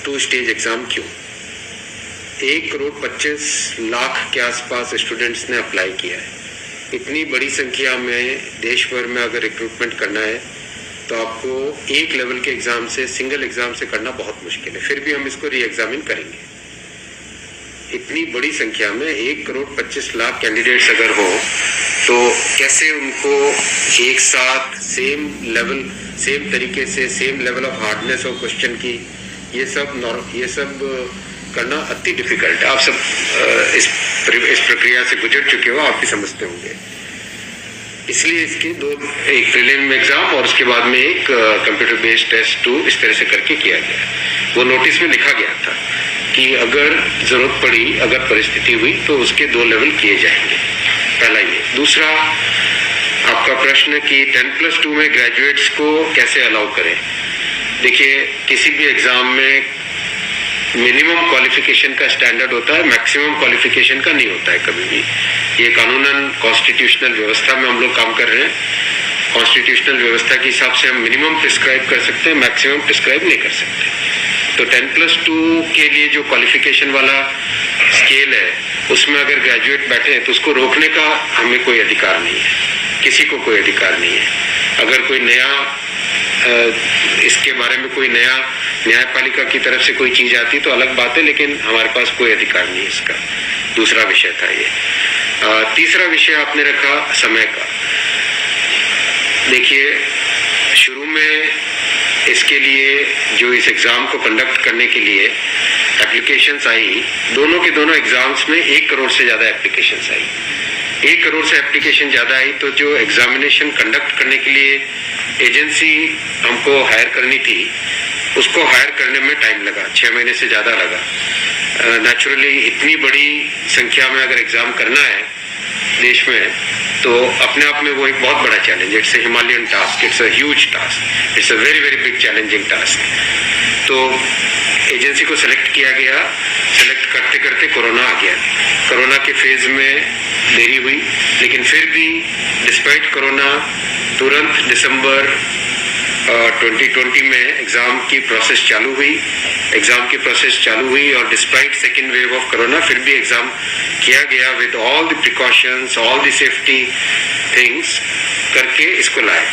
2 stage exam क्यों? 1,25,00,000 के आसपास स्टूडेंट्स ने अप्लाई किया है। इतनी बड़ी संख्या में देश भर में अगर रिक्रूटमेंट करना है तो आपको एक लेवल के एग्जाम से, सिंगल एग्जाम से करना बहुत मुश्किल है। फिर भी हम इसको री एग्जामिन करेंगे। इतनी बड़ी संख्या में 1,25,00,000 कैंडिडेट्स अगर हो तो कैसे उनको एक साथ सेम लेवल, सेम तरीके से, same level of hardness of question की, ये सब करना अति डिफिकल्ट है। आप सब इस प्रक्रिया से गुजर चुके हो, आप भी समझते होंगे। इसलिए इसके एक प्रीलिम एग्जाम और उसके बाद में एक कंप्यूटर बेस्ड टेस्ट 2 इस तरह से करके किया गया। वो नोटिस में लिखा गया था कि अगर जरूरत पड़ी, अगर परिस्थिति हुई तो उसके 2 लेवल किए जाएंगे। पहला ये। दूसरा आपका प्रश्न कि 10+2 में ग्रेजुएट्स को कैसे अलाउ करें। देखिए, किसी भी एग्जाम में मिनिमम क्वालिफिकेशन का स्टैंडर्ड होता है, मैक्सिमम क्वालिफिकेशन का नहीं होता है कभी भी। ये कानूनन कॉन्स्टिट्यूशनल व्यवस्था में हम लोग काम कर रहे हैं। कॉन्स्टिट्यूशनल व्यवस्था के हिसाब से हम मिनिमम प्रिस्क्राइब कर सकते हैं, मैक्सिमम प्रिस्क्राइब नहीं कर सकते। तो 10+2 के लिए जो क्वालिफिकेशन वाला स्केल है, उसमें अगर ग्रेजुएट बैठे हैं तो उसको रोकने का हमें कोई अधिकार नहीं है, किसी को कोई अधिकार नहीं है। अगर कोई नया इसके बारे में कोई नया न्यायपालिका की तरफ से कोई चीज आती तो अलग बात है, लेकिन हमारे पास कोई अधिकार नहीं है इसका। दूसरा विषय था ये। तीसरा विषय आपने रखा समय का। देखिए, शुरू में इसके लिए जो इस एग्जाम को कंडक्ट करने के लिए एप्लीकेशंस आई, दोनों के दोनों एग्जाम्स में 1 करोड़ से ज्यादा एप्लीकेशंस आई। 1 करोड़ से एप्लीकेशन ज्यादा आई तो जो एग्जामिनेशन कंडक्ट करने के लिए एजेंसी हमको हायर करनी थी, उसको हायर करने में टाइम लगा, 6 महीने से ज्यादा लगा। नेचुरली इतनी बड़ी संख्या में अगर एग्जाम करना है देश में तो अपने आप में वो एक बहुत बड़ा चैलेंज है। It's a Himalayan task, it's a huge task, it's a very very big challenging task. तो एजेंसी को सेलेक्ट किया गया। सेलेक्ट करते करते कोरोना आ गया। कोरोना के फेज में देरी हुई, लेकिन फिर भी डिस्पाइट कोरोना तुरंत दिसंबर 2020 में एग्जाम की प्रोसेस चालू हुई। एग्जाम की प्रोसेस चालू हुई और despite second wave of corona फिर भी एग्जाम किया गया with all the precautions, all the safety things करके इसको लाए।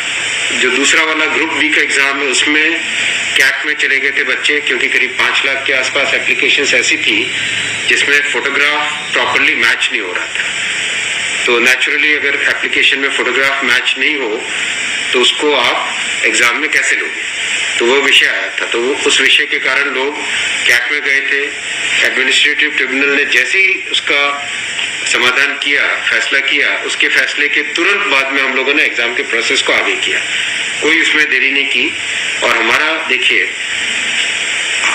जो दूसरा वाला ग्रुप बी का एग्जाम है उसमें कैट में चले गए थे बच्चे, क्योंकि करीब 5 लाख के आसपास एप्लीकेशंस ऐसी थी जिसमें फोटोग्राफ प्रॉपरली मैच नहीं हो रहा था। तो नेचुरली अगर एप्लीकेशन में फोटोग्राफ मैच नहीं हो तो उसको आप एग्जाम में कैसे लोगे। तो वो विषय आया था। तो उस विषय के कारण लोग कैट में गए थे। एडमिनिस्ट्रेटिव ट्रिब्यूनल ने जैसे ही उसका समाधान किया, फैसला किया, उसके फैसले के तुरंत बाद में हम लोगों ने एग्जाम के प्रोसेस को आगे किया। कोई उसमें देरी नहीं की। और हमारा, देखिए,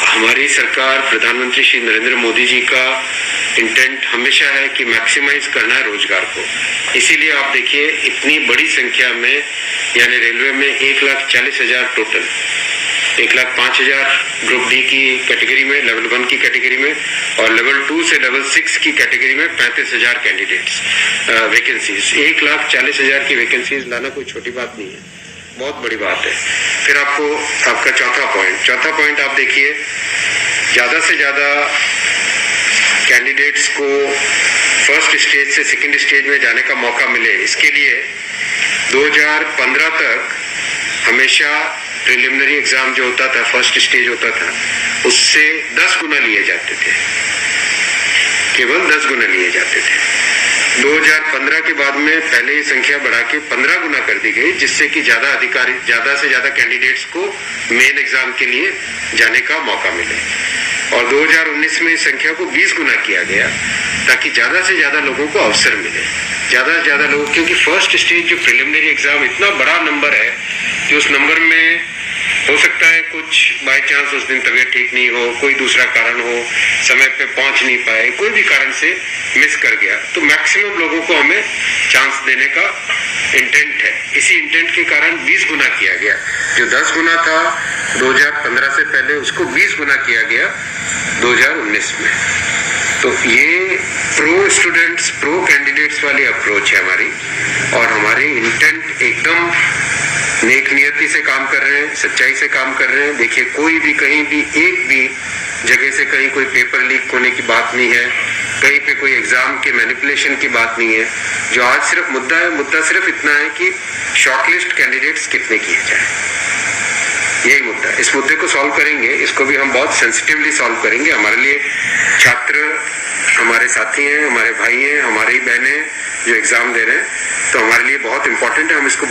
हमारी सरकार, प्रधानमंत्री श्री नरेंद्र मोदी जी का इंटेंट हमेशा है कि मैक्सिमाइज करना है रोजगार को। इसीलिए आप देखिए, इतनी बड़ी संख्या में, यानी रेलवे में 1,40,000 टोटल, 1,05,000 ग्रुप डी की कैटेगरी में, लेवल 1 की कैटेगरी में, और लेवल 2 से लेवल 6 की कैटेगरी में 35,000 कैंडिडेट्स वैकेंसीज। 1,40,000 की वैकेंसीज लाना कोई छोटी बात नहीं है, बहुत बड़ी बात है। फिर आपका चौथा पॉइंट आप देखिए, ज्यादा से ज्यादा कैंडिडेट्स को फर्स्ट स्टेज से सेकंड स्टेज में जाने का मौका मिले, इसके लिए 2015 तक हमेशा प्रिलिमिनरी एग्जाम जो होता था, फर्स्ट स्टेज होता था, उससे 10 गुना लिए जाते थे, केवल 10 गुना लिए जाते थे। 2015 के बाद में पहले ही संख्या बढ़ा के 15 गुना कर दी गई, जिससे कि ज्यादा से ज्यादा कैंडिडेट्स को मेन एग्जाम के लिए जाने का मौका मिले। और 2019 में इस संख्या को 20 गुना किया गया, ताकि ज्यादा से ज्यादा लोगों को अवसर मिले, ज्यादा से ज्यादा लोग, क्योंकि फर्स्ट स्टेज जो प्रिलिमिनरी एग्जाम इतना बड़ा नंबर है कि उस नंबर में हो सकता है कुछ बाय चांस उस दिन तबीयत ठीक नहीं हो, कोई दूसरा कारण हो, समय पे पहुंच नहीं पाए, कोई भी कारण से मिस कर गया, तो मैक्सिमम लोगों को हमें चांस देने का इंटेंट है। इसी इंटेंट के कारण 20 गुना किया गया। जो 10 गुना था 2015 से पहले, उसको 20 गुना किया गया 2019 में। तो ये प्रो स्टूडेंट्स, प्रो कैंडिडेट्स वाली अप्रोच है हमारी, और हमारी इंटेंट एकदम नेक नियति से काम कर रहे हैं, सच्चाई से काम कर रहे हैं। देखिए, कोई भी कहीं भी एक भी जगह से कहीं कोई पेपर लीक होने की बात नहीं है, कहीं पे कोई एग्जाम के मैनिपुलेशन की बात नहीं है। जो आज सिर्फ मुद्दा है, मुद्दा सिर्फ इतना है कि शॉर्टलिस्ट कैंडिडेट्स कितने किए जाए, यही मुद्दा है। इस मुद्दे को सॉल्व करेंगे, इसको भी हम बहुत सेंसिटिवली सॉल्व करेंगे। हमारे लिए छात्र हमारे साथी हैं, हमारे भाई हैं, हमारी बहनें जो एग्जाम दे रहे हैं, तो हमारे लिए बहुत इंपॉर्टेंट है। हम इसको